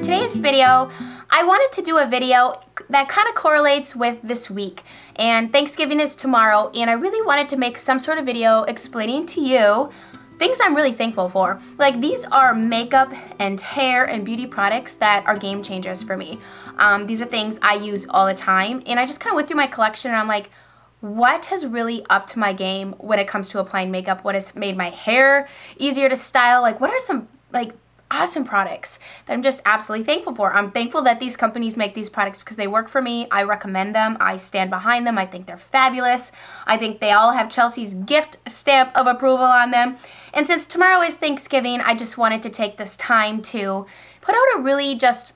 today's video, I wanted to do a video that kind of correlates with this week, and Thanksgiving is tomorrow, and I really wanted to make some sort of video explaining to you things I'm really thankful for. Like, these are makeup and hair and beauty products that are game changers for me. These are things I use all the time, and I just kind of went through my collection and I'm like, what has really upped my game when it comes to applying makeup? What has made my hair easier to style? Like, what are some awesome products that I'm just absolutely thankful for? I'm thankful that these companies make these products because they work for me. I recommend them. I stand behind them. I think they're fabulous. I think they all have Chelsea's gift stamp of approval on them. And since tomorrow is Thanksgiving, I just wanted to take this time to put out a really just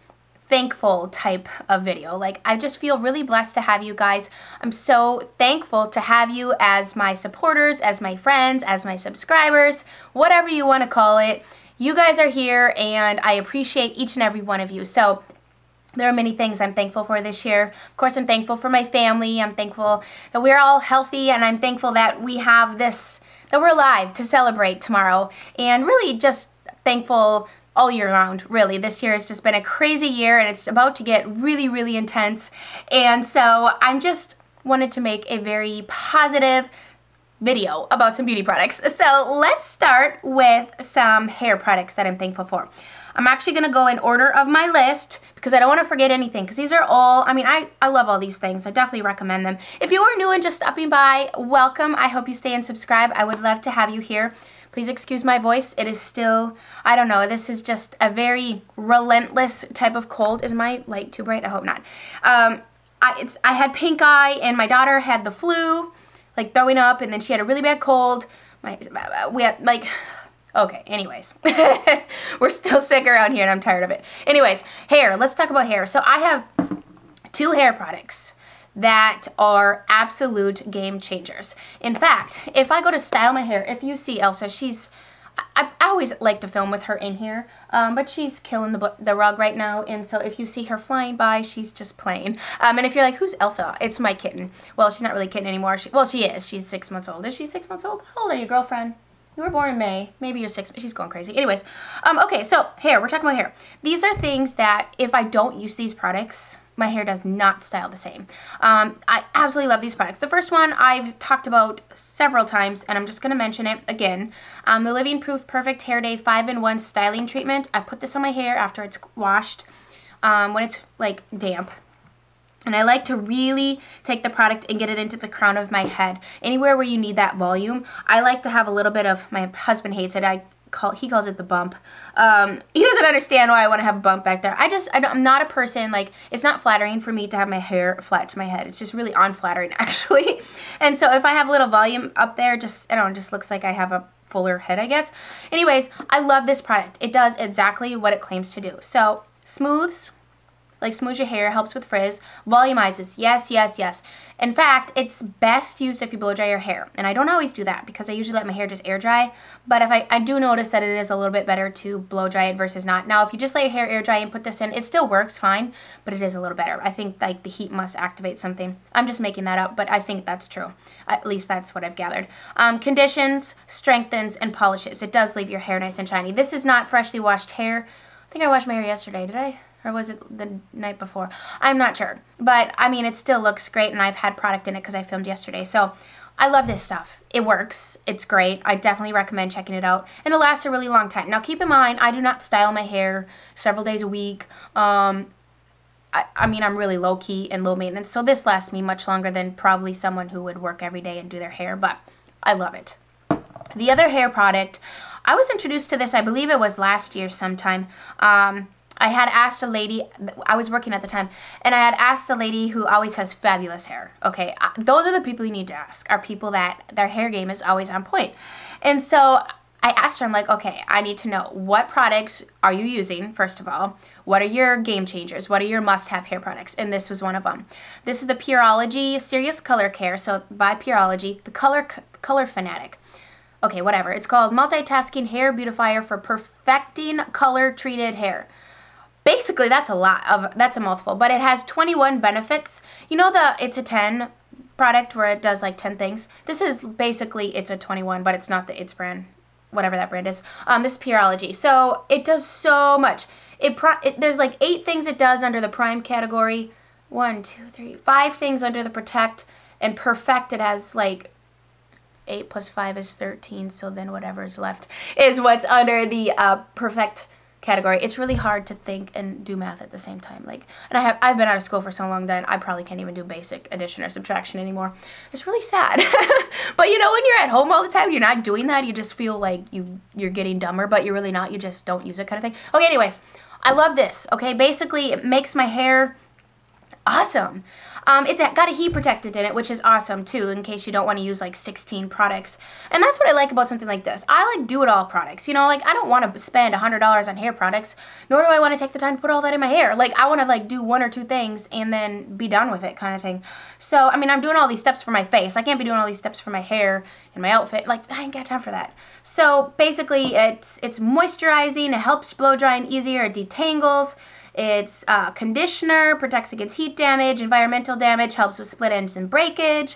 thankful type of video. Like, I just feel really blessed to have you guys. I'm so thankful to have you as my supporters, as my friends, as my subscribers, whatever you want to call it. You guys are here, and I appreciate each and every one of you. So there are many things I'm thankful for this year. Of course, I'm thankful for my family. I'm thankful that we're all healthy, and I'm thankful that we have this, that we're alive to celebrate tomorrow. And really just thankful all year round, really. This year has just been a crazy year, and it's about to get really, really intense. And so I'm just wanted to make a very positive video about some beauty products. So let's start with some hair products that I'm thankful for. I'm actually going to go in order of my list because I don't want to forget anything, because these are all, I mean, I love all these things. I definitely recommend them. If you are new and just stopping by, welcome. I hope you stay and subscribe. I would love to have you here. Please excuse my voice. It is still, I don't know, this is just a very relentless type of cold. Is my light too bright? I hope not. I had pink eye, and my daughter had the flu, like throwing up, and then she had a really bad cold. We had, like, okay, anyways. We're still sick around here, and I'm tired of it. Anyways, hair. Let's talk about hair. So I have two hair products that are absolute game changers. In fact, if I go to style my hair, if you see Elsa, I always like to film with her in here, but she's killing the rug right now, and so if you see her flying by, she's just playing. And if you're like, who's Elsa? It's my kitten. Well, she's not really a kitten anymore. Well, she is. She's 6 months old. Is she 6 months old? How old are you, girlfriend? You were born in May. Maybe you're 6. She's going crazy. Anyways, okay, so hair. We're talking about hair. These are things that if I don't use these products, my hair does not style the same. I absolutely love these products. The first one I've talked about several times, and I'm just going to mention it again. The Living Proof Perfect Hair Day 5-in-1 Styling Treatment. I put this on my hair after it's washed, when it's like damp. And I like to really take the product and get it into the crown of my head. Anywhere where you need that volume. I like to have a little bit of, my husband hates it, he calls it the bump. He doesn't understand why I want to have a bump back there. I'm not a person, like, it's not flattering for me to have my hair flat to my head. It's just really unflattering, actually. And so if I have a little volume up there, just, I don't know, it just looks like I have a fuller head, I guess. Anyways, I love this product. It does exactly what it claims to do. So, smooths your hair, helps with frizz, volumizes, yes, yes, yes. In fact, it's best used if you blow dry your hair, and I don't always do that because I usually let my hair just air dry, but if I do notice that it is a little bit better to blow dry it versus not. Now, if you just let your hair air dry and put this in, it still works fine, but it is a little better. I think, like, the heat must activate something. I'm just making that up, but I think that's true. At least that's what I've gathered. Conditions, strengthens, and polishes. It does leave your hair nice and shiny. This is not freshly washed hair. I think I washed my hair yesterday, did I? Or was it the night before? I'm not sure. But, I mean, it still looks great, and I've had product in it because I filmed yesterday. So, I love this stuff. It works. It's great. I definitely recommend checking it out. And it lasts a really long time. Now, keep in mind, I do not style my hair several days a week. I mean, I'm really low-key and low maintenance. So, this lasts me much longer than probably someone who would work every day and do their hair. But, I love it. The other hair product, I was introduced to this, I believe it was last year sometime. I had asked a lady, I was working at the time, and I had asked a lady who always has fabulous hair. Okay, those are the people you need to ask, are people that their hair game is always on point. And so I asked her, I'm like, okay, I need to know, what products are you using, first of all? What are your game changers? What are your must-have hair products? And this was one of them. This is the Pureology Serious Color Care, so by Pureology, the Color Fanatic. Okay, whatever. It's called Multitasking Hair Beautifier for Perfecting Color-Treated Hair. Basically, that's a mouthful, but it has 21 benefits. You know it's a 10 product where it does like 10 things? This is basically, it's a 21, but it's not the It's brand, whatever that brand is. This is Pureology. So it does so much. There's like 8 things it does under the prime category. 1, 2, 3, 5 things under the protect, and perfect it has like 8 plus 5 is 13, so then whatever is left is what's under the perfect category. It's really hard to think and do math at the same time. Like, and I've been out of school for so long that I probably can't even do basic addition or subtraction anymore. It's really sad. But you know, when you're at home all the time, you're not doing that. You just feel like you're getting dumber, but you're really not. You just don't use it, kind of thing. Okay, anyways, I love this. Okay, basically it makes my hair awesome. It's got a heat protectant in it, which is awesome too, in case you don't want to use like 16 products. And that's what I like about something like this. I like do-it-all products. You know, like I don't want to spend $100 on hair products, nor do I want to take the time to put all that in my hair. Like I want to like do 1 or 2 things and then be done with it, kind of thing. So, I mean, I'm doing all these steps for my face. I can't be doing all these steps for my hair and my outfit. Like, I ain't got time for that. So, basically, it's moisturizing. It helps blow drying easier. It detangles. It's conditioner, protects against heat damage, environmental damage, helps with split ends and breakage,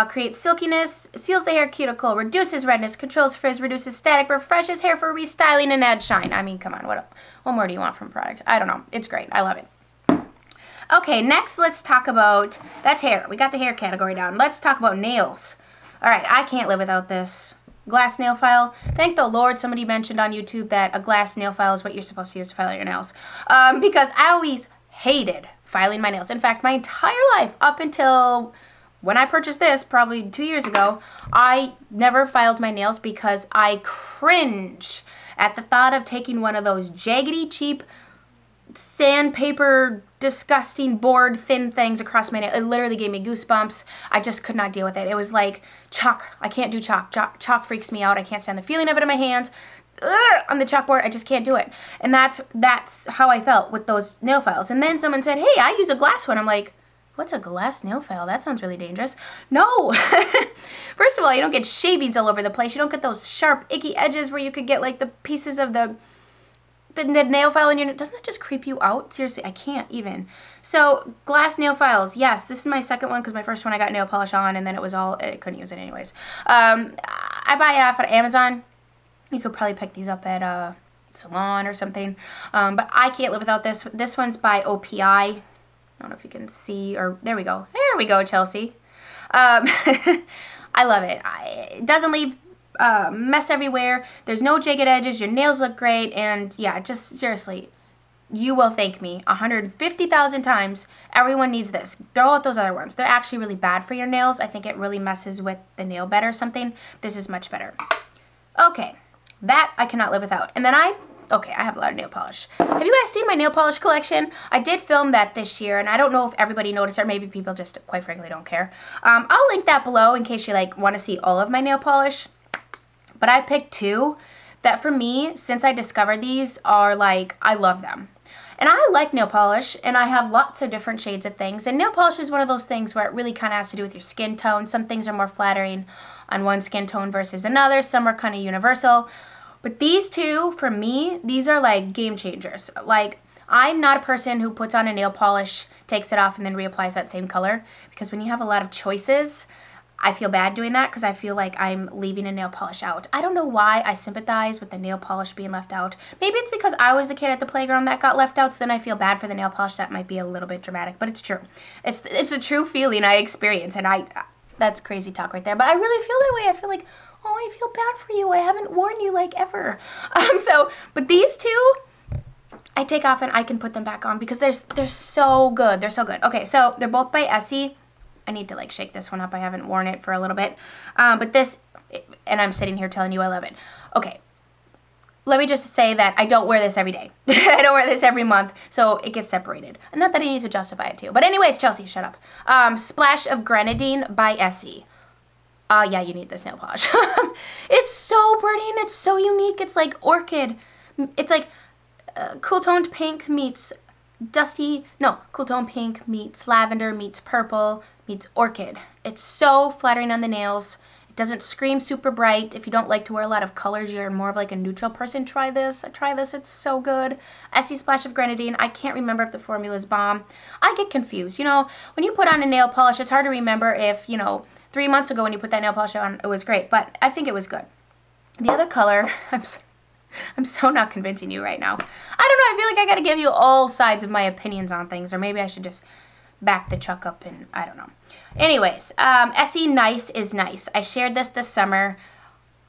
creates silkiness, seals the hair cuticle, reduces redness, controls frizz, reduces static, refreshes hair for restyling, and adds shine. I mean, come on, what more do you want from a product? I don't know. It's great. I love it. Okay, next let's talk about, that's hair. We got the hair category down. Let's talk about nails. All right, I can't live without this. Glass nail file. Thank the Lord somebody mentioned on YouTube that a glass nail file is what you're supposed to use to file your nails. Because I always hated filing my nails. In fact, my entire life up until when I purchased this, probably 2 years ago, I never filed my nails because I cringe at the thought of taking one of those jaggedy, cheap, sandpaper, disgusting board thin things across my nail. It literally gave me goosebumps. I just could not deal with it. It was like chalk. I can't do chalk. Chalk freaks me out. I can't stand the feeling of it in my hands. Ugh, on the chalkboard, I just can't do it. And that's how I felt with those nail files. And then someone said, hey, I use a glass one. I'm like, what's a glass nail file? That sounds really dangerous. No. First of all, you don't get shavings all over the place. You don't get those sharp, icky edges where you could get like the pieces of the nail file in your nail. Doesn't that just creep you out? Seriously, I can't even. So, glass nail files. Yes, this is my second one because my first one I got nail polish on and then I couldn't use it anyways. I buy it off of Amazon. You could probably pick these up at a salon or something. But I can't live without this. This one's by OPI. I don't know if you can see, or there we go. There we go, Chelsea. I love it. It doesn't leave mess everywhere. There's no jagged edges. Your nails look great. And yeah, just seriously, you will thank me 150,000 times. Everyone needs this. Throw out those other ones. They're actually really bad for your nails. I think it really messes with the nail bed or something. This is much better. Okay, that I cannot live without. And then I have a lot of nail polish. Have you guys seen my nail polish collection? I did film that this year, and I don't know if everybody noticed, or maybe people just, quite frankly, don't care. I'll link that below in case you want to see all of my nail polish. But I picked 2 that for me, since I discovered these, are like, I love them. And I like nail polish, and I have lots of different shades of things. And nail polish is one of those things where it really kind of has to do with your skin tone. Some things are more flattering on one skin tone versus another. Some are kind of universal. But these 2, for me, these are like game changers. Like, I'm not a person who puts on a nail polish, takes it off, and then reapplies that same color. Because when you have a lot of choices, I feel bad doing that because I feel like I'm leaving a nail polish out. I don't know why I sympathize with the nail polish being left out. Maybe it's because I was the kid at the playground that got left out, so then I feel bad for the nail polish. That might be a little bit dramatic, but it's true. It's a true feeling I experience, and that's crazy talk right there. But I really feel that way. I feel like, oh, I feel bad for you. I haven't worn you like ever. But these 2, I take off and I can put them back on because they're so good. They're so good. Okay, so they're both by Essie. I need to like shake this one up. I haven't worn it for a little bit. But this, and I'm sitting here telling you I love it. Okay, let me just say that I don't wear this every day. I don't wear this every month, so it gets separated. Not that I need to justify it to you. But anyways, Chelsea, shut up. Splash of Grenadine by Essie. Yeah, you need this nail polish. It's so pretty and it's so unique. It's like orchid. It's like cool toned pink meets cool tone pink meets lavender meets purple meets orchid. It's so flattering on the nails. It doesn't scream super bright. If you don't like to wear a lot of colors, you're more of like a neutral person, try this. Try this. It's so good. Essie Splash of Grenadine. I can't remember if the formula is bomb. I get confused. You know, when you put on a nail polish, it's hard to remember if, 3 months ago when you put that nail polish on, it was great. But I think it was good. The other color, I'm so not convincing you right now. I don't know, I feel like I gotta give you all sides of my opinions on things, or maybe I should just back the chuck up and I don't know. Anyways, Essie Nice is Nice. I shared this summer.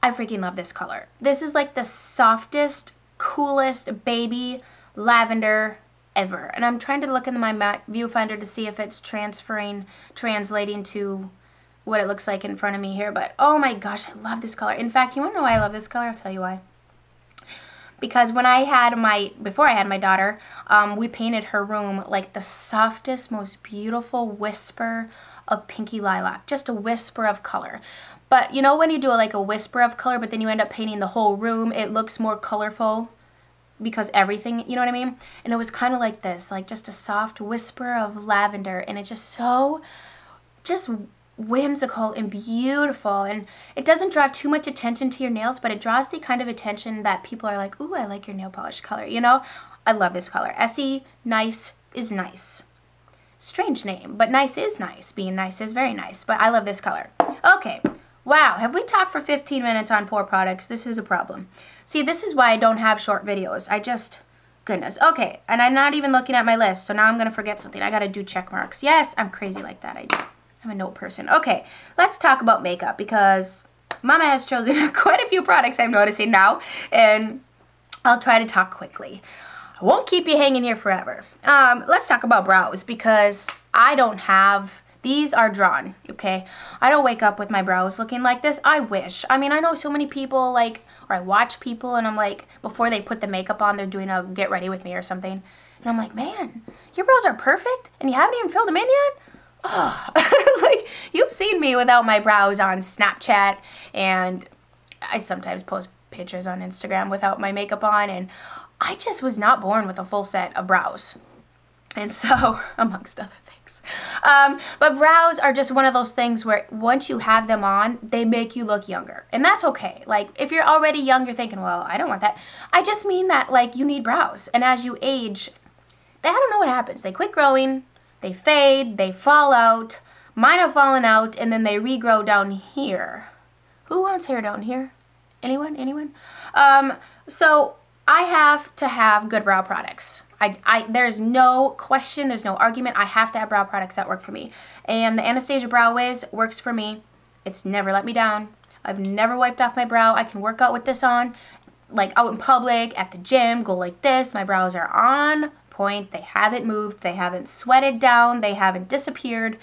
I freaking love this color. This is like the softest, coolest baby lavender ever. And I'm trying to look into my viewfinder to see if it's translating to what it looks like in front of me here. But oh my gosh, I love this color. In fact, you wanna know why I love this color? I'll tell you why. Because when before I had my daughter, we painted her room like the softest, most beautiful whisper of pinky lilac. Just a whisper of color. But you know when you do like a whisper of color, but then you end up painting the whole room, it looks more colorful because everything, you know what I mean? And it was kind of like this, like just a soft whisper of lavender, and it's just so, just whimsical and beautiful, and it doesn't draw too much attention to your nails, but it draws the kind of attention that people are like, ooh, I like your nail polish color, you know? I love this color. Essie Nice is Nice. Strange name, but nice is nice. Being nice is very nice, but I love this color. Okay, wow, have we talked for 15 minutes on 4 products? This is a problem. See, this is why I don't have short videos. Goodness. Okay, and I'm not even looking at my list, so now I'm going to forget something. I got to do check marks. Yes, I'm crazy like that. I'm a note person. Okay, let's talk about makeup, because Mama has chosen quite a few products I'm noticing now, and I'll try to talk quickly. I won't keep you hanging here forever. Let's talk about brows, because I don't have, these are drawn, okay? I don't wake up with my brows looking like this. I wish. I mean, I know so many people, like, or I watch people, and I'm like, before they put the makeup on, they're doing a get ready with me or something, and I'm like, man, your brows are perfect, and you haven't even filled them in yet? Oh, like, you've seen me without my brows on Snapchat, and I sometimes post pictures on Instagram without my makeup on, and I just was not born with a full set of brows. And so, amongst other things. But brows are just one of those things where once you have them on, they make you look younger. And that's okay. Like, if you're already young, you're thinking, well, I don't want that. I just mean that, like, you need brows. And as you age, I don't know what happens. They quit growing. They fade, they fall out, mine have fallen out, and then they regrow down here. Who wants hair down here? Anyone? Anyone? So I have to have good brow products. There's no question, there's no argument. I have to have brow products that work for me. And the Anastasia Brow Wiz works for me. It's never let me down. I've never wiped off my brow. I can work out with this on, like out in public, at the gym, go like this. My brows are on point. They haven't moved. They haven't sweated down. They haven't disappeared.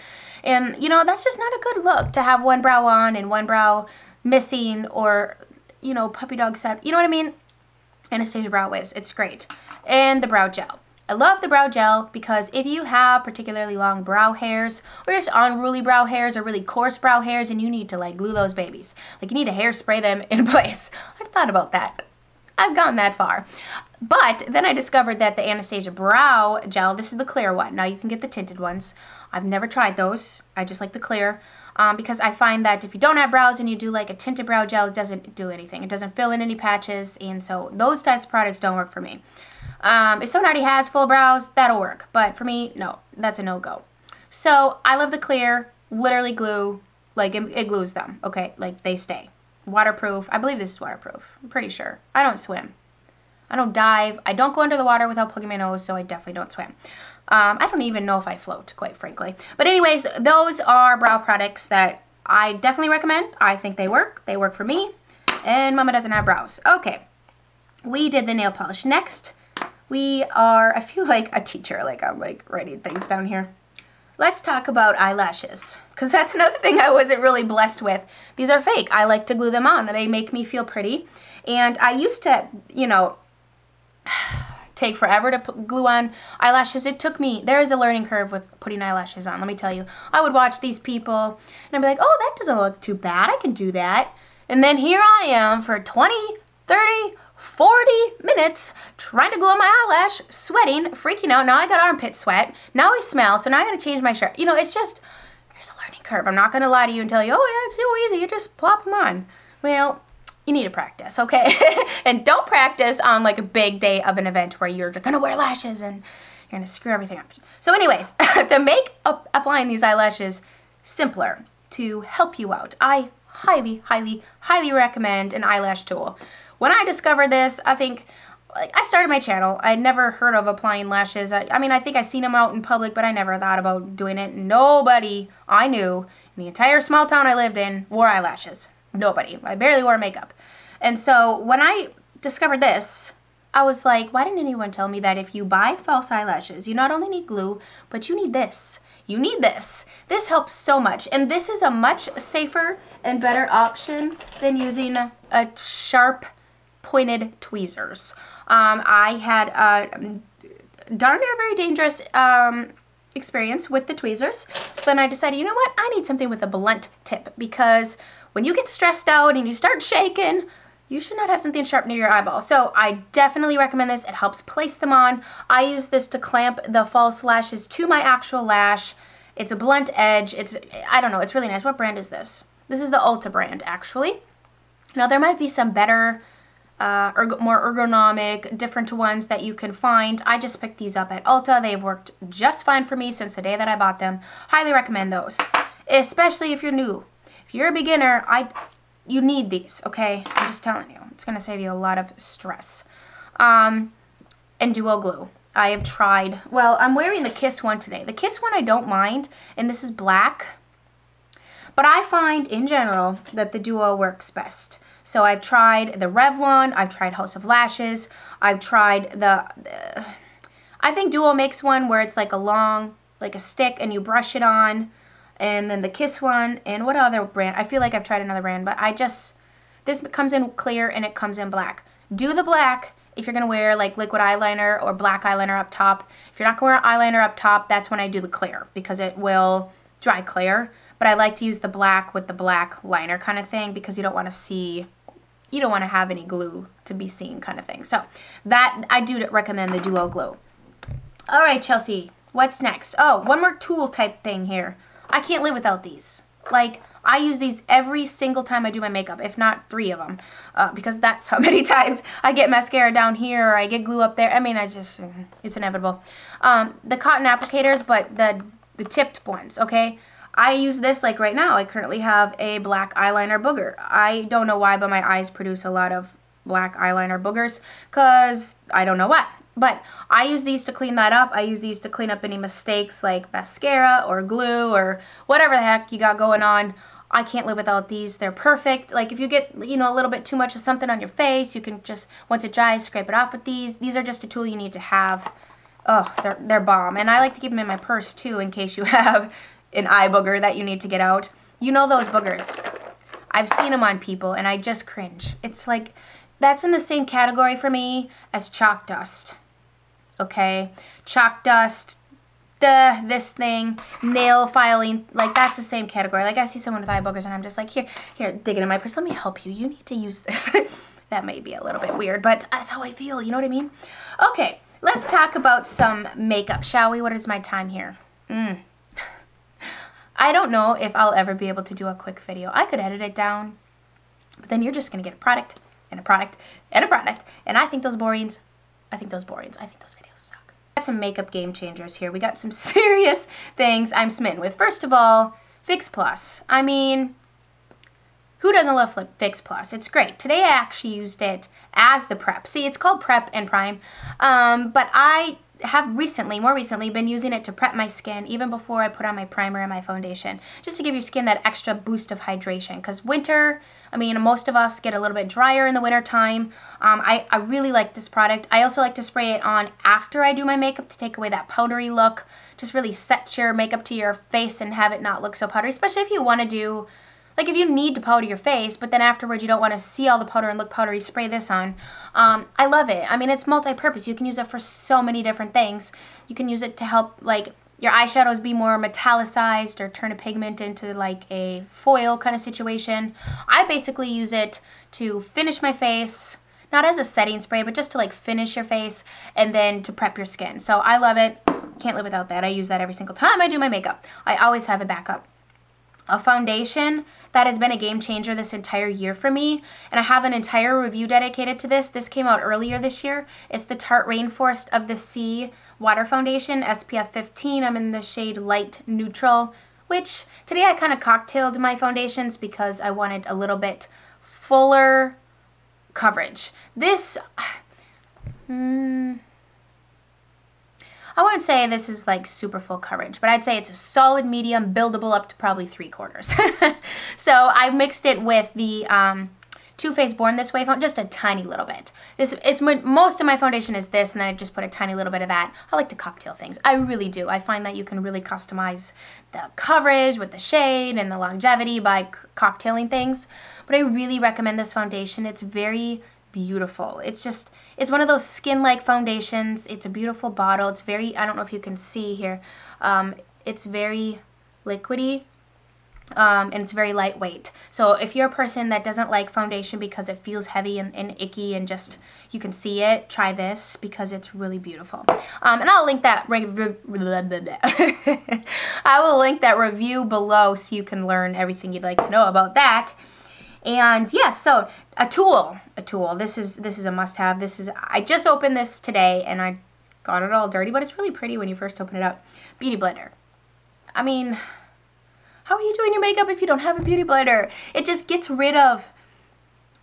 And, you know, that's just not a good look to have one brow on and one brow missing, or, you know, puppy dog set. You know what I mean? Anastasia Brow Wiz. It's great. And the brow gel. I love the brow gel because if you have particularly long brow hairs, or just unruly brow hairs, or really coarse brow hairs, and you need to, like, glue those babies. Like, you need to hairspray them in place. I've thought about that. I've gone that far. But then I discovered that the Anastasia Brow Gel, this is the clear one. Now you can get the tinted ones. I've never tried those. I just like the clear. Because I find that if you don't have brows and you do like a tinted brow gel, it doesn't do anything. It doesn't fill in any patches, and so those types of products don't work for me. If someone already has full brows, that'll work. But for me, no, that's a no-go. So I love the clear, literally glue, like it glues them, okay? Like they stay. Waterproof. I believe this is waterproof. I'm pretty sure. I don't swim. I don't dive. I don't go under the water without plugging my nose, so I definitely don't swim. I don't even know if I float, quite frankly. But anyways, those are brow products that I definitely recommend. I think they work. They work for me. And Mama doesn't have brows. Okay. We did the nail polish. Next, I feel like a teacher. Like I'm like writing things down here. Let's talk about eyelashes, because that's another thing I wasn't really blessed with. These are fake. I like to glue them on. They make me feel pretty. And I used to, you know, take forever to glue on eyelashes. It took me, there is a learning curve with putting eyelashes on, let me tell you. I would watch these people, and I'd be like, oh, that doesn't look too bad. I can do that. And then here I am for 20, 30, 40 minutes trying to glue on my eyelash, sweating, freaking out. Now I got armpit sweat. Now I smell, so now I gotta change my shirt. You know, it's just, there's a learning curve. I'm not gonna lie to you and tell you, oh yeah, it's so easy, you just plop them on. Well, you need to practice, okay? And don't practice on like a big day of an event where you're gonna wear lashes and you're gonna screw everything up. So anyways, to make applying these eyelashes simpler, to help you out, I highly, highly, highly recommend an eyelash tool. when I discovered this, I think, like, I started my channel. I'd never heard of applying lashes. I mean, I think I seen them out in public, but I never thought about doing it. Nobody I knew in the entire small town I lived in wore eyelashes. Nobody. I barely wore makeup. And so when I discovered this, I was like, why didn't anyone tell me that if you buy false eyelashes, you not only need glue, but you need this. You need this. This helps so much. And this is a much safer and better option than using a sharp pointed tweezers. I had a darn near very dangerous experience with the tweezers. So then I decided, you know what? I need something with a blunt tip, because when you get stressed out and you start shaking, you should not have something sharp near your eyeball. So I definitely recommend this. It helps place them on. I use this to clamp the false lashes to my actual lash. It's a blunt edge. I don't know, it's really nice. What brand is this? This is the Ulta brand, actually. Now, there might be some better, more ergonomic, different ones that you can find. I just picked these up at Ulta. They've worked just fine for me since the day that I bought them. Highly recommend those, especially if you're new. If you're a beginner, you need these, okay? I'm just telling you. It's going to save you a lot of stress. And duo glue. I have tried, well, I'm wearing the Kiss one today. The Kiss one I don't mind, and this is black. But I find, in general, that the duo works best. So I've tried the Revlon, I've tried House of Lashes, I've tried I think Duo makes one where it's like a long, like a stick, and you brush it on. And then the Kiss one, and what other brand? I feel like I've tried another brand, but this comes in clear and it comes in black. Do the black if you're going to wear like liquid eyeliner or black eyeliner up top. If you're not going to wear eyeliner up top, that's when I do the clear, because it will dry clear. But I like to use the black with the black liner kind of thing, because you don't want to have any glue to be seen kind of thing. So that, I do recommend the Duo glue. All right, Chelsea, what's next? Oh, one more tool type thing here. I can't live without these. Like, I use these every single time I do my makeup, if not 3 of them, because that's how many times I get mascara down here or I get glue up there. I mean, it's inevitable. The cotton applicators, but the tipped ones, okay? I use this like right now. I currently have a black eyeliner booger. I don't know why, but my eyes produce a lot of black eyeliner boogers, because I don't know what. But I use these to clean that up. I use these to clean up any mistakes like mascara or glue or whatever the heck you got going on. I can't live without these. They're perfect. Like if you get, you know, a little bit too much of something on your face, you can just, once it dries, scrape it off with these. These are just a tool you need to have. Oh, they're bomb. And I like to keep them in my purse too, in case you have an eye booger that you need to get out. You know those boogers. I've seen them on people and I just cringe. It's like, that's in the same category for me as chalk dust. Okay, chalk dust, this thing, nail filing, like that's the same category. Like I see someone with eye boogers and I'm just like, here, dig it in my purse. Let me help you. You need to use this. That may be a little bit weird, but that's how I feel. You know what I mean? Okay, let's talk about some makeup, shall we? What is my time here? I don't know if I'll ever be able to do a quick video. I could edit it down, but then you're just going to get a product and a product and a product. And I think those videos suck. Got some makeup game changers here. We got some serious things I'm smitten with. First of all, Fix Plus. I mean, who doesn't love Fix Plus? It's great. Today I actually used it as the prep. See, it's called Prep and Prime, but I have more recently been using it to prep my skin even before I put on my primer and my foundation, just to give your skin that extra boost of hydration, because winter, I mean, most of us get a little bit drier in the winter time. I really like this product. I also like to spray it on after I do my makeup to take away that powdery look, just really set your makeup to your face and have it not look so powdery, especially if you want to do, like if you need to powder your face, but then afterwards you don't want to see all the powder and look powdery, spray this on. I love it. I mean, it's multi-purpose. You can use it for so many different things. You can use it to help, like, your eyeshadows be more metallicized or turn a pigment into, like, a foil kind of situation. I basically use it to finish my face, not as a setting spray, but just to, like, finish your face and then to prep your skin. So I love it. Can't live without that. I use that every single time I do my makeup. I always have a backup. A foundation that has been a game changer this entire year for me, and I have an entire review dedicated to this. This came out earlier this year. It's the Tart Rainforest of the Sea Water Foundation, SPF 15. I'm in the shade Light Neutral, which today I kind of cocktailed my foundations because I wanted a little bit fuller coverage. This, I wouldn't say this is like super full coverage, but I'd say it's a solid medium, buildable up to probably 3/4. So I mixed it with the Too Faced Born This Way, just a tiny little bit. Most of my foundation is this, and then I just put a tiny little bit of that. I like to cocktail things. I really do. I find that you can really customize the coverage with the shade and the longevity by cocktailing things. But I really recommend this foundation. It's very beautiful. It's one of those skin-like foundations. It's a beautiful bottle. It's very, I don't know if you can see here, it's very liquidy. And it's very lightweight. So if you're a person that doesn't like foundation because it feels heavy and icky and just you can see it, try this because it's really beautiful. And I'll link that I will link that review below so you can learn everything you'd like to know about that. And yeah, so a tool. This is a must-have. I just opened this today and I got it all dirty, but it's really pretty when you first open it up. Beauty blender. I mean, how are you doing your makeup if you don't have a beauty blender? It just gets rid of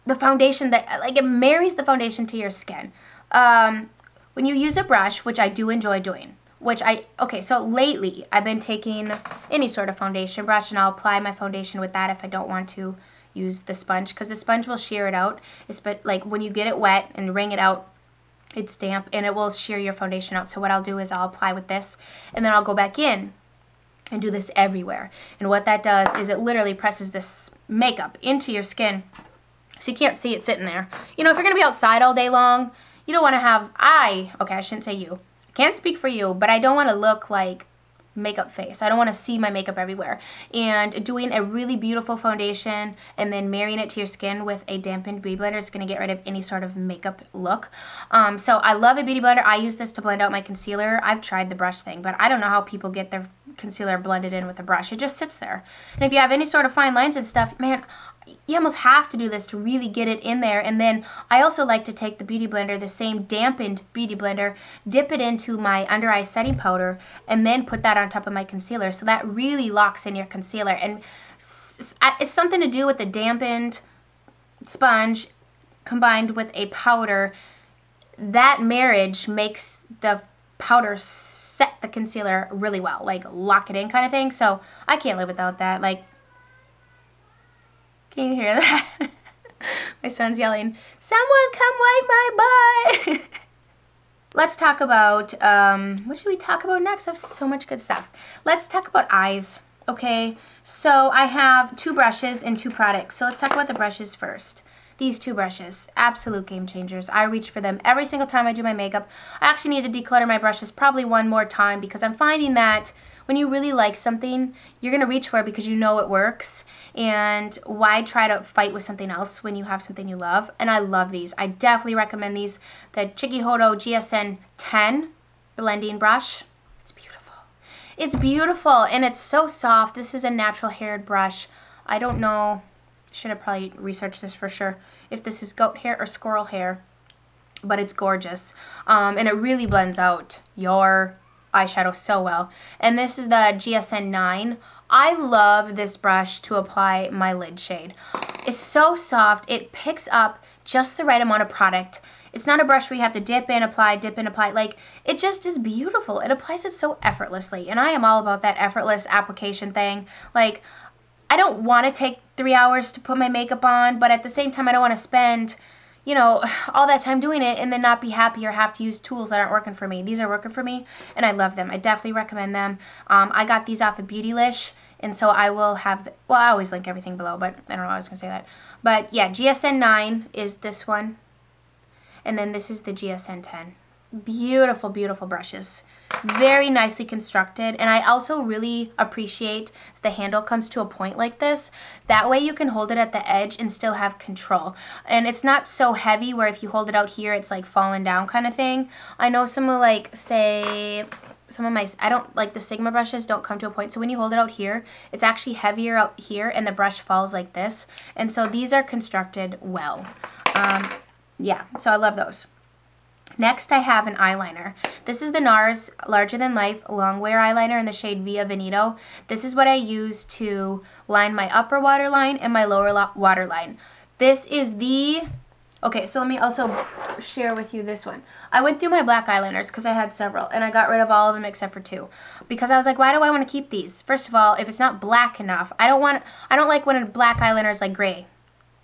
the foundation that, like, it marries the foundation to your skin. When you use a brush, which I do enjoy doing, okay, so lately I've been taking any sort of foundation brush and I'll apply my foundation with that if I don't want to use the sponge, because the sponge will shear it out. Like when you get it wet and wring it out, it's damp and it will shear your foundation out. So what I'll do is I'll apply with this and then I'll go back in and do this everywhere. And what that does is it literally presses this makeup into your skin so you can't see it sitting there. You know, if you're going to be outside all day long, you don't want to have, okay, I shouldn't say you. I can't speak for you, but I don't want to look like makeup face. I don't want to see my makeup everywhere. And doing a really beautiful foundation and then marrying it to your skin with a dampened beauty blender is going to get rid of any sort of makeup look. So I love a beauty blender. I use this to blend out my concealer. I've tried the brush thing, but I don't know how people get their concealer blended in with a brush. It just sits there. And if you have any sort of fine lines and stuff, man, you almost have to do this to really get it in there. And then I also like to take the beauty blender, the same dampened beauty blender, dip it into my under eye setting powder, and then put that on top of my concealer. So that really locks in your concealer. And it's something to do with the dampened sponge combined with a powder. That marriage makes the powder set the concealer really well, like lock it in kind of thing. So I can't live without that. Like, can you hear that? My son's yelling, "Someone come wipe my butt!" Let's talk about, what should we talk about next? I have so much good stuff. Let's talk about eyes, okay? So I have 2 brushes and 2 products. So let's talk about the brushes first. These 2 brushes, absolute game changers. I reach for them every single time I do my makeup. I actually need to declutter my brushes probably one more time because I'm finding that when you really like something, you're going to reach for it because you know it works. And why try to fight with something else when you have something you love? And I love these. I definitely recommend these. The Chikuhodo GSN 10 blending brush. It's beautiful. It's beautiful and it's so soft. This is a natural haired brush. I don't know. Should have probably researched this for sure, if this is goat hair or squirrel hair, but it's gorgeous. And it really blends out your eyeshadow so well. And this is the GSN 9. I love this brush to apply my lid shade. It's so soft. It picks up just the right amount of product. It's not a brush where you have to dip in, apply, dip in, apply. Like, it just is beautiful. It applies it so effortlessly. And I am all about that effortless application thing. Like, I don't want to take 3 hours to put my makeup on, but at the same time, I don't want to spend, you know, all that time doing it and then not be happy or have to use tools that aren't working for me. These are working for me, and I love them. I definitely recommend them. I got these off of Beautylish, and so I will have, well, I always link everything below, but I don't know, I was going to say that. But yeah, GSN 9 is this one, and then this is the GSN 10. Beautiful, beautiful brushes. Very nicely constructed, and I also really appreciate that the handle comes to a point like this. That way you can hold it at the edge and still have control. And it's not so heavy where if you hold it out here, it's like falling down kind of thing. I know some of, like, say, some of my, I don't like the Sigma brushes don't come to a point. So when you hold it out here, it's actually heavier out here and the brush falls like this. And so these are constructed well. Yeah, so I love those. Next, I have an eyeliner. This is the NARS Larger Than Life Long Wear Eyeliner in the shade Via Veneto. This is what I use to line my upper waterline and my lower waterline. This is the Okay, so let me also share with you this one. I went through my black eyeliners because I had several, and I got rid of all of them except for 2. Because I was like, why do I want to keep these? First of all, if it's not black enough, I don't like when a black eyeliner is like gray.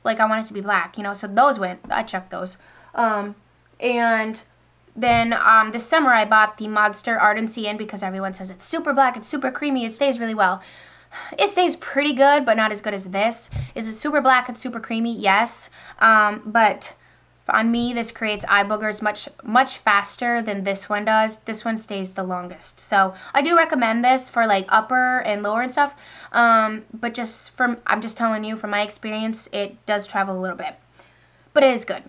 Like, I want it to be black, you know, so those went. I checked those. And then this summer I bought the Monster Ardency in because everyone says it's super black, it's super creamy, it stays really well. It stays pretty good, but not as good as this. Is it super black and super creamy? Yes. But on me, this creates eye boogers much faster than this one does. This one stays the longest. So I do recommend this for like upper and lower and stuff. But I'm just telling you from my experience, it does travel a little bit. But it is good.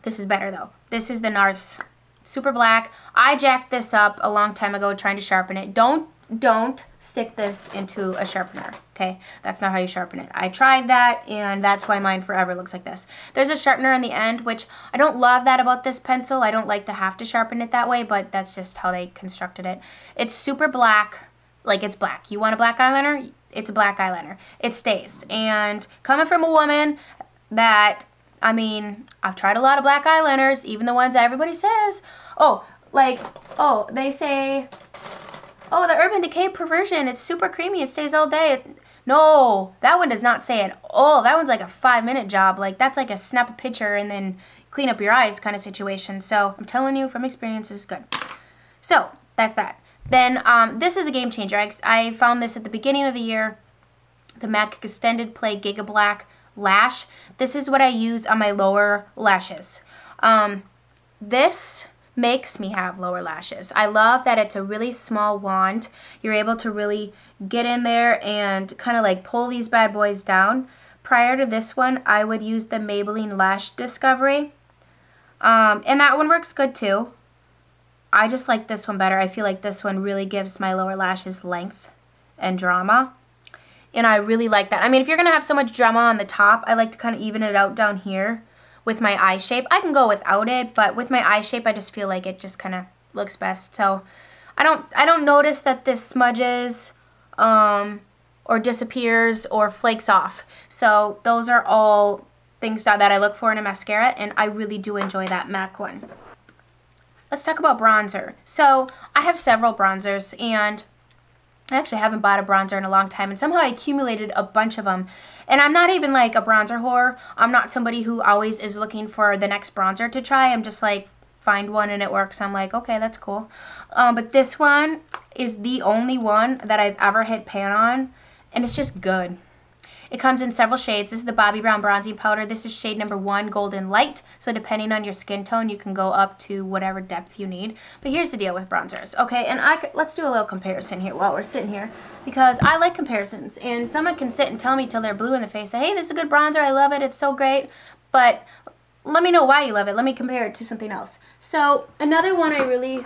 This is better though. This is the NARS Super Black. I jacked this up a long time ago trying to sharpen it. Don't stick this into a sharpener, okay? That's not how you sharpen it. I tried that, and that's why mine forever looks like this. There's a sharpener on the end, which I don't love that about this pencil. I don't like to have to sharpen it that way, but that's just how they constructed it. It's super black, like it's black. You want a black eyeliner? It's a black eyeliner. It stays. And coming from a woman that, I mean, I've tried a lot of black eyeliners, even the ones that everybody says, they say, oh, the Urban Decay Perversion, it's super creamy, it stays all day. No, that one does not say it. Oh, that one's like a 5-minute job. Like, that's like a snap a picture and then clean up your eyes kind of situation. So, I'm telling you from experience, it's good. So, that's that. Then, this is a game changer. I found this at the beginning of the year. The MAC Extended Play Giga Black Lash. This is what I use on my lower lashes. This makes me have lower lashes. I love that it's a really small wand. You're able to really get in there and kind of like pull these bad boys down. Prior to this one, I would use the Maybelline Lash Discovery. And that one works good too. I just like this one better. I feel like this one really gives my lower lashes length and drama. And I really like that. I mean, if you're going to have so much drama on the top, I like to kind of even it out down here with my eye shape. I can go without it, but with my eye shape, I just feel like it just kind of looks best. So I don't notice that this smudges or disappears or flakes off. So those are all things that I look for in a mascara, and I really do enjoy that MAC one. Let's talk about bronzer. So I have several bronzers, and I actually haven't bought a bronzer in a long time, and somehow I accumulated a bunch of them. And I'm not even like a bronzer whore. I'm not somebody who always is looking for the next bronzer to try. I'm just like, find one and it works. I'm like, okay, that's cool. But this one is the only one that I've ever hit pan on, and it's just good. It comes in several shades. This is the Bobbi Brown Bronzing Powder. This is shade number 1, Golden Light. So depending on your skin tone, you can go up to whatever depth you need. But here's the deal with bronzers. Okay, and let's do a little comparison here while we're sitting here, because I like comparisons. And someone can sit and tell me till they're blue in the face that, hey, this is a good bronzer, I love it, it's so great. But let me know why you love it. Let me compare it to something else. So another one I really,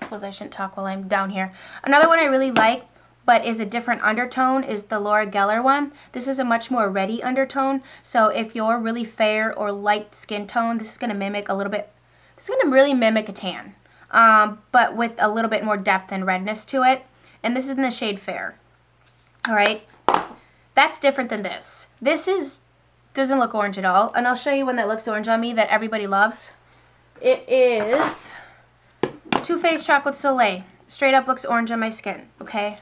suppose I shouldn't talk while I'm down here. Another one I really like, but is a different undertone, is the Laura Geller one. This is a much more reddy undertone. So if you're really fair or light skin tone, this is going to mimic a little bit, this is going to really mimic a tan, but with a little bit more depth and redness to it. And this is in the shade Fair. Alright, that's different than this. This doesn't look orange at all. And I'll show you one that looks orange on me that everybody loves. It is Too Faced Chocolate Soleil. Straight up looks orange on my skin, okay?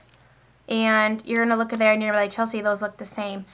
And you're going to look at there and you're like, Chelsea, those look the same.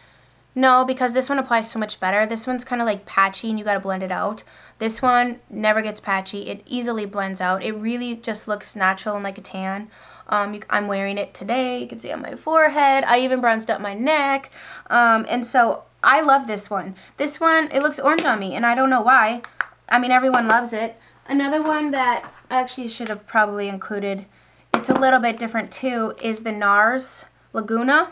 No, because this one applies so much better. This one's kind of like patchy and you got to blend it out. This one never gets patchy. It easily blends out. It really just looks natural and like a tan. I'm wearing it today. You can see on my forehead. I even bronzed up my neck. And so I love this one. This one, it looks orange on me and I don't know why. I mean, everyone loves it. Another one that I actually should have probably included, it's a little bit different too, is the NARS Laguna.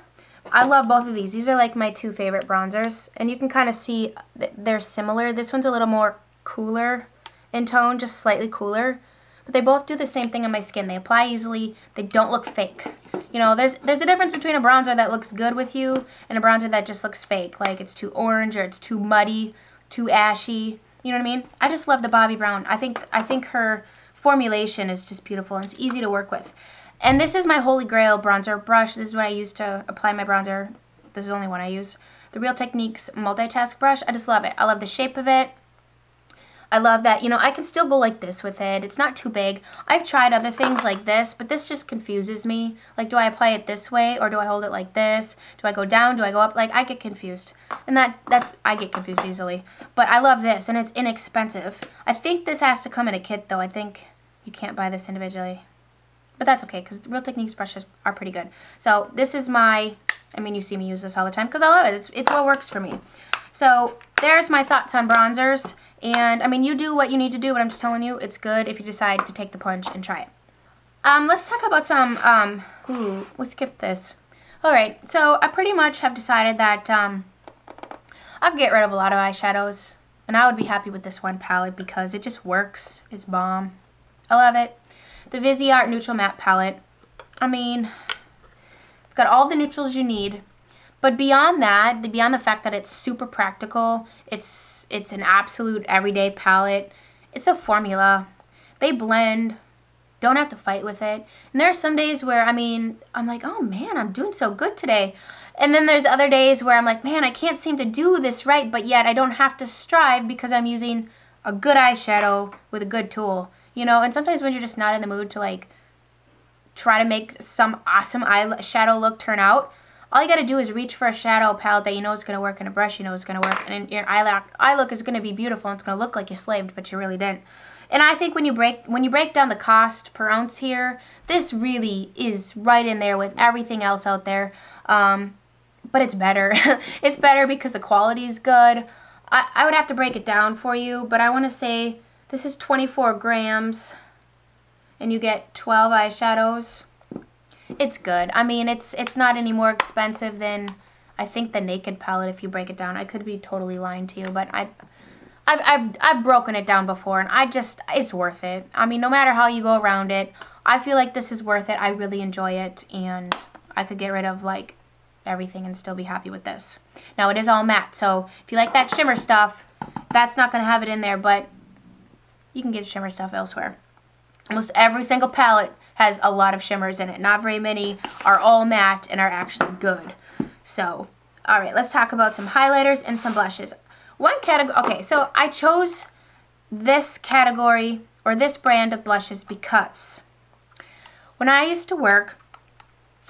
I love both of these. These are like my 2 favorite bronzers. And you can kind of see that they're similar. This one's a little more cooler in tone, just slightly cooler. But they both do the same thing on my skin. They apply easily. They don't look fake. You know, there's a difference between a bronzer that looks good with you and a bronzer that just looks fake. Like it's too orange or it's too muddy, too ashy. You know what I mean? I just love the Bobbi Brown. I think her formulation is just beautiful and it's easy to work with. And this is my holy grail bronzer brush. This is what I use to apply my bronzer. This is the only one I use. The Real Techniques Multitask Brush. I just love it. I love the shape of it. I love that, you know, I can still go like this with it. It's not too big. I've tried other things like this, but this just confuses me. Like, do I apply it this way, or do I hold it like this? Do I go down? Do I go up? Like, I get confused. And I get confused easily. But I love this, and it's inexpensive. I think this has to come in a kit, though. I think you can't buy this individually. But that's okay, because Real Techniques brushes are pretty good. So this is my, I mean, you see me use this all the time, because I love it. It's what works for me. So there's my thoughts on bronzers. And, I mean, you do what you need to do, but I'm just telling you, it's good if you decide to take the plunge and try it. Let's talk about some, we'll skip this. Alright, so I pretty much have decided that, I'll get rid of a lot of eyeshadows. And I would be happy with this one palette because it just works. It's bomb. I love it. The Visi Art Neutral Matte Palette. I mean, it's got all the neutrals you need. But beyond that, beyond the fact that it's super practical, it's an absolute everyday palette. It's a formula. They blend. Don't have to fight with it. And there are some days where, I mean, I'm like, oh man, I'm doing so good today. And then there's other days where I'm like, man, I can't seem to do this right, but yet I don't have to strive because I'm using a good eyeshadow with a good tool. You know, and sometimes when you're just not in the mood to, like, try to make some awesome eyeshadow look turn out, all you got to do is reach for a shadow palette that you know is going to work and a brush you know is going to work. And your eye look is going to be beautiful and it's going to look like you slaved, but you really didn't. And I think when you break down the cost per ounce here, this really is right in there with everything else out there. But it's better. It's better because the quality is good. I would have to break it down for you, but I want to say this is 24 grams and you get 12 eyeshadows. It's good. I mean, it's not any more expensive than, I think, the Naked palette if you break it down. I could be totally lying to you, but I've broken it down before, and it's worth it. I mean, no matter how you go around it, I feel like this is worth it. I really enjoy it, and I could get rid of, like, everything and still be happy with this. Now, it is all matte, so if you like that shimmer stuff, that's not going to have it in there, but you can get shimmer stuff elsewhere. Almost every single palette has a lot of shimmers in it. Not very many are all matte and are actually good. So, alright, let's talk about some highlighters and some blushes. One category, okay, so I chose this category or this brand of blushes because when I used to work,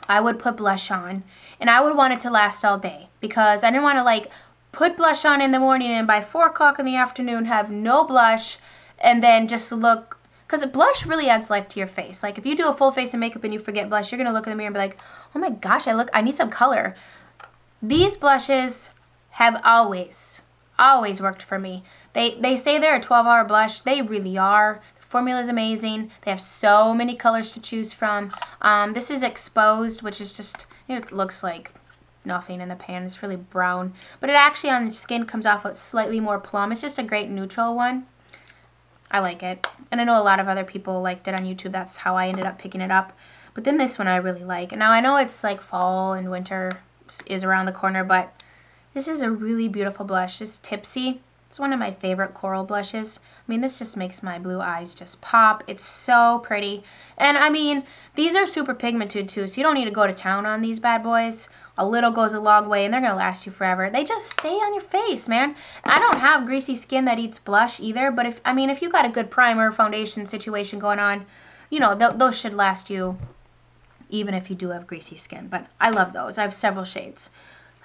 I would put blush on and I would want it to last all day because I didn't want to, like, put blush on in the morning and by 4 o'clock in the afternoon have no blush and then just look, because blush really adds life to your face. Like, if you do a full face of makeup and you forget blush, you're going to look in the mirror and be like, oh my gosh, I need some color. These blushes have always worked for me. They say they're a 12-hour blush. They really are. The formula is amazing. They have so many colors to choose from. This is Exposed, which is just, it looks like nothing in the pan. It's really brown. But it actually on the skin comes off with slightly more plum. It's just a great neutral one. I like it. And I know a lot of other people liked it on YouTube. That's how I ended up picking it up. But then this one I really like. And now I know it's like fall and winter is around the corner, but this is a really beautiful blush. This Tipsy. It's one of my favorite coral blushes. I mean, this just makes my blue eyes just pop. It's so pretty. And I mean, these are super pigmented too, so you don't need to go to town on these bad boys. A little goes a long way, and they're going to last you forever. They just stay on your face, man. I don't have greasy skin that eats blush either, but if you got a good primer foundation situation going on, you know, those should last you even if you do have greasy skin. But I love those. I have several shades.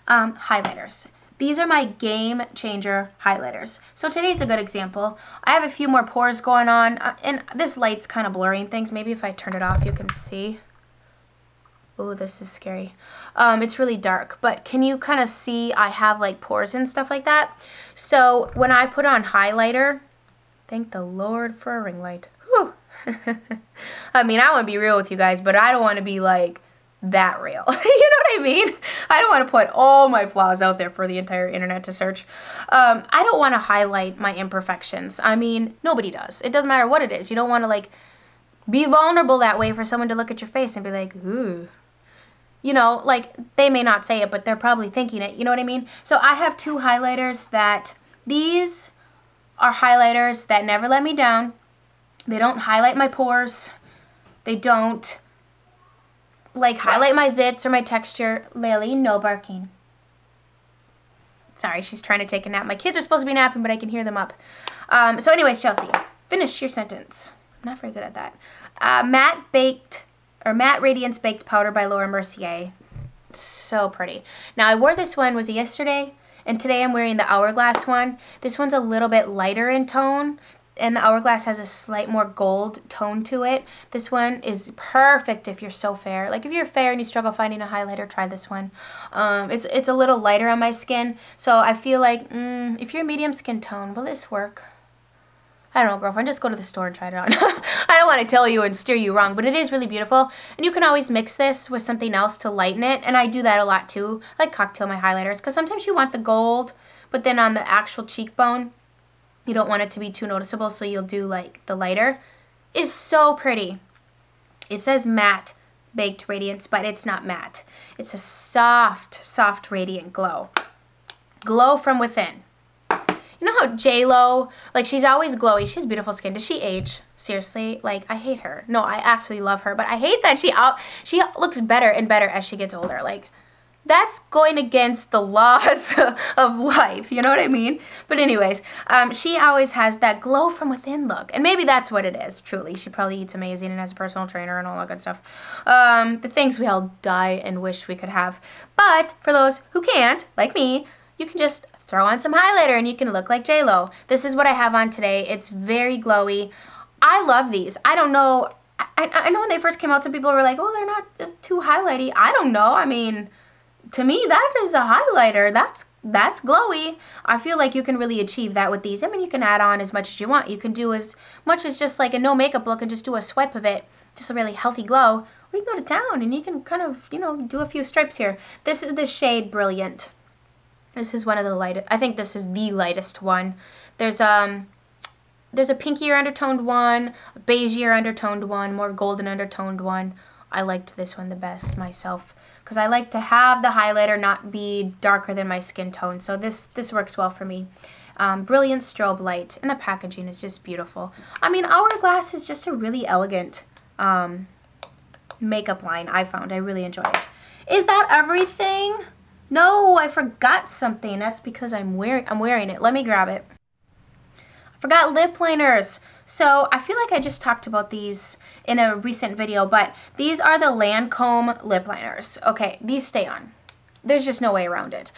Highlighters. These are my Game Changer highlighters. So today's a good example. I have a few more pores going on, and this light's kind of blurring things. Maybe if I turn it off, you can see. Oh, this is scary. It's really dark, but can you kind of see I have like pores and stuff like that? So when I put on highlighter, thank the Lord for a ring light. Whew. I mean, I want to be real with you guys, but I don't want to be like that real. You know what I mean? I don't want to put all my flaws out there for the entire internet to search. I don't want to highlight my imperfections. I mean, nobody does. It doesn't matter what it is. You don't want to like be vulnerable that way for someone to look at your face and be like, ooh. You know, like, they may not say it, but they're probably thinking it. You know what I mean? So I have two highlighters that, these are highlighters that never let me down. They don't highlight my pores. They don't, like, highlight my zits or my texture. Lily, no barking. Sorry, she's trying to take a nap. My kids are supposed to be napping, but I can hear them up. So anyways, Chelsea, finish your sentence. I'm not very good at that. Matte Radiance Baked Powder by Laura Mercier. So pretty. Now, I wore this one, was it yesterday? And today I'm wearing the Hourglass one. This one's a little bit lighter in tone, and the Hourglass has a slight more gold tone to it. This one is perfect if you're so fair. Like if you're fair and you struggle finding a highlighter, try this one. It's a little lighter on my skin, so I feel like if you're medium skin tone, will this work? I don't know, girlfriend, just go to the store and try it on. I don't want to tell you and steer you wrong, but it is really beautiful. And you can always mix this with something else to lighten it, and I do that a lot too. I like cocktail my highlighters, because sometimes you want the gold, but then on the actual cheekbone, you don't want it to be too noticeable, so you'll do like the lighter. It's so pretty. It says matte baked radiance, but it's not matte. It's a soft, soft radiant glow. Glow from within. You know how J-Lo, like she's always glowy. She has beautiful skin. Does she age? Seriously? Like, I hate her. No, I actually love her, but I hate that she looks better and better as she gets older. Like, that's going against the laws of life. You know what I mean? But anyways, she always has that glow from within look. And maybe that's what it is, truly. She probably eats amazing and has a personal trainer and all that good stuff. The things we all die and wish we could have. But for those who can't, like me, you can just throw on some highlighter and you can look like J-Lo. This is what I have on today. It's very glowy. I love these. I don't know. I know when they first came out, some people were like, oh, they're not just too highlighty. I don't know. I mean, to me, that is a highlighter. That's glowy. I feel like you can really achieve that with these. I mean, you can add on as much as you want. You can do as much as just like a no makeup look and just do a swipe of it. Just a really healthy glow. Or you can go to town and you can kind of, you know, do a few stripes here. This is the shade Brilliant. This is one of the lightest. I think this is the lightest one. There's a pinkier undertoned one, a beigeier undertoned one, more golden undertoned one. I liked this one the best myself because I like to have the highlighter not be darker than my skin tone. So this works well for me. Brilliant Strobe Light, and the packaging is just beautiful. I mean, Hourglass is just a really elegant makeup line. I found I really enjoy it. Is that everything? No, I forgot something. That's because I'm wearing it. Let me grab it. I forgot lip liners. So I feel like I just talked about these in a recent video, but these are the Lancome lip liners. Okay, these stay on. There's just no way around it.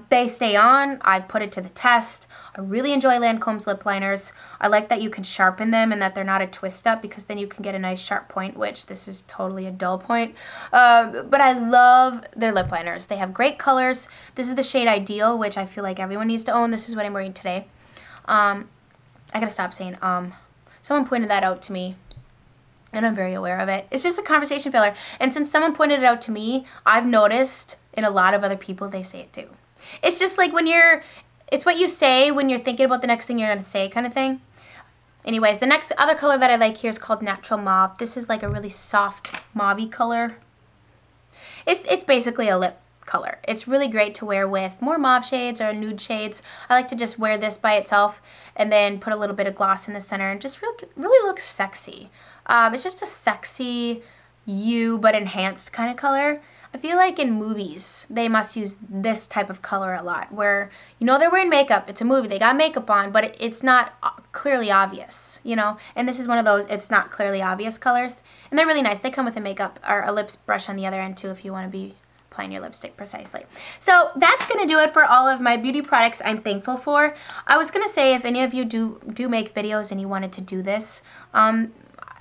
They stay on. I put it to the test. I really enjoy Lancome's lip liners. I like that you can sharpen them and that they're not a twist up, because then you can get a nice sharp point, which this is totally a dull point. But I love their lip liners. They have great colors. This is the shade Ideal, which I feel like everyone needs to own. This is what I'm wearing today. I gotta stop saying Someone pointed that out to me, and I'm very aware of it. It's just a conversation filler. And since someone pointed it out to me, I've noticed in a lot of other people, they say it too. It's just like when it's what you say when you're thinking about the next thing you're going to say kind of thing. Anyways, the next other color that I like here is called Natural Mauve. This is like a really soft mauve-y color. It's basically a lip color. It's really great to wear with more mauve shades or nude shades. I like to just wear this by itself and then put a little bit of gloss in the center and just really look sexy. It's just a sexy but enhanced kind of color. I feel like in movies, they must use this type of color a lot, where, you know, they're wearing makeup. It's a movie. They got makeup on, but it's not clearly obvious, you know? And this is one of those it's not clearly obvious colors. And they're really nice. They come with a makeup or a lip brush on the other end, too, if you want to be applying your lipstick precisely. So that's going to do it for all of my beauty products I'm thankful for. I was going to say, if any of you do make videos and you wanted to do this,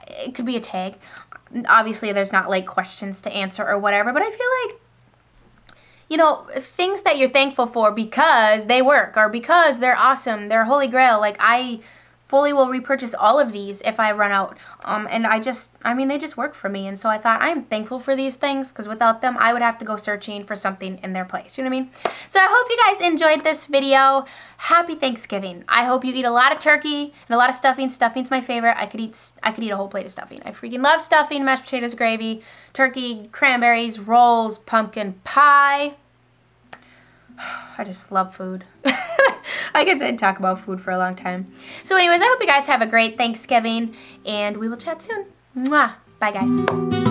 it could be a tag. Obviously, there's not like questions to answer or whatever, but I feel like, you know, things that you're thankful for because they work or because they're awesome, they're holy grail. Like, I fully will repurchase all of these if I run out. And I mean, they just work for me. And so I thought, I'm thankful for these things, because without them, I would have to go searching for something in their place. You know what I mean? So I hope you guys enjoyed this video. Happy Thanksgiving. I hope you eat a lot of turkey and a lot of stuffing. Stuffing's my favorite. I could eat a whole plate of stuffing. I freaking love stuffing, mashed potatoes, gravy, turkey, cranberries, rolls, pumpkin pie. I just love food. I could talk about food for a long time. So anyways, I hope you guys have a great Thanksgiving, and we will chat soon. Mwah. Bye, guys.